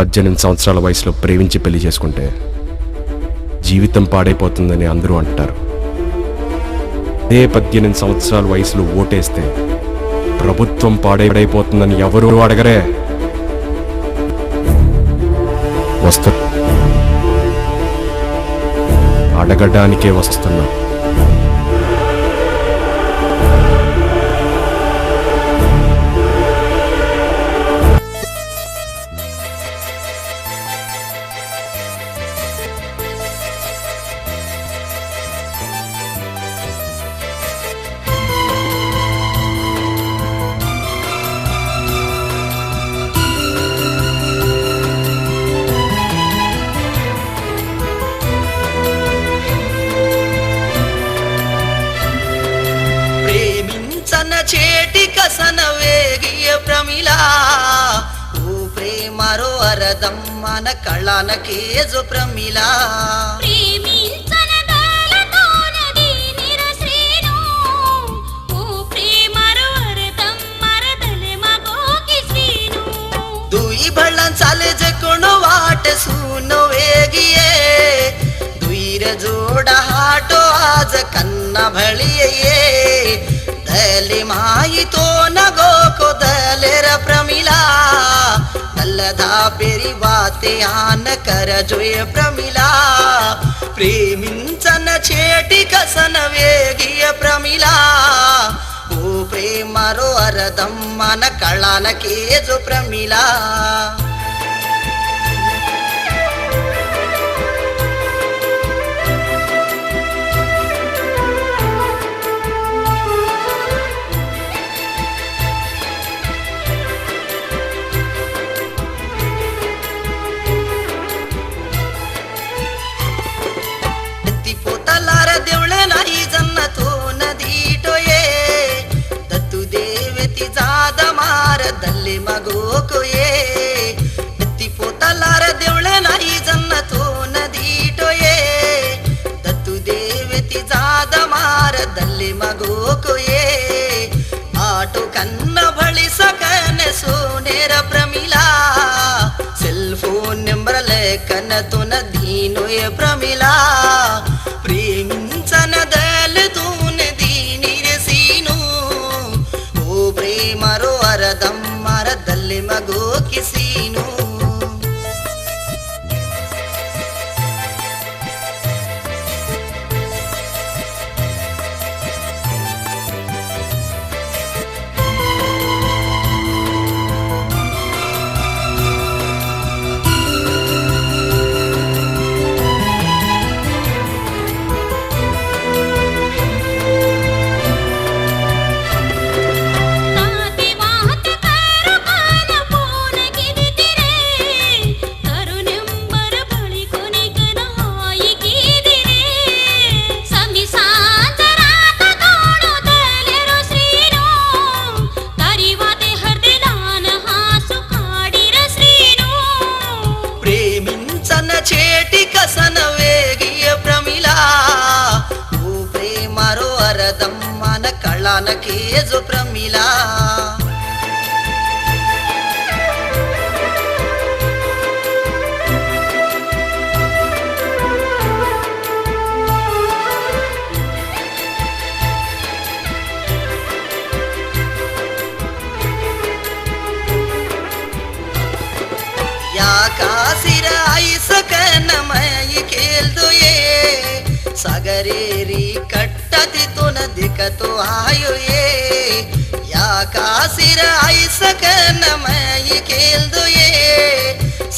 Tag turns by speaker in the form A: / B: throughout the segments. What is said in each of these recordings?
A: 18 సంవత్సరాల వయసులో ప్రేమించి పెళ్లి చేసుకుంటే జీవితం పాడైపోతుందని అందరూ అంటారు. అదే 18 సంవత్సరాల వయసులో ఓటేస్తే ప్రభుత్వం పాడైపోతుందని ఎవరూ అడగరే. అడగడానికే వస్తున్నా.
B: చేటి కసన వేగియ ప్రమిళ ఓ ప్రేమరో అరదం మన కళాన కేజు ప్రమిళ दुई भळन चाले जे कोण वाट सुन वेगिये दुईर जोडा हाटो आज कन्ना भळिये दले माई तो नगो को दलेर प्रमिला दलदा पेरी वाते आन कर जोय प्रमिला प्रेमिंचन छेटी कसन वेगिय प्रमिला ओ प्रेमरो अरदम मन कळान केजो प्रमिला देवळे नाही जन्नतो नदीटो ये दत्तू देवती जाद मार दल्ले मगोको ये ती पोतलार देवळे नाही जन्नतो नदीटो ये दत्तू देवती जाद मार दल्ले मगोको ये आटो कन्न बळी सकने सोनेर प्रमिला सेल फोन नंबर लेखन तो नदीनो ये प्रमिला प्रेमिंचन दल तून दीनिर सीनु ओ प्रेमरो अरदम मर दल्ले मगो किसीनु చేటి కసన వేగియ ప్రమిళ ఓ ప్రేమరో అరదం మన కళాన కేజో ప్రమిళ कासिर आईस कनमय खेल्दो ये सागरेरी कट्टति तो न दिखतो आयो ये या कासिर आईस कनमय खेल्दो ये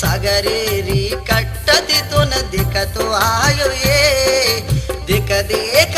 B: सागरेरी कट्टति तो न दिखतो आयो ये दिख देख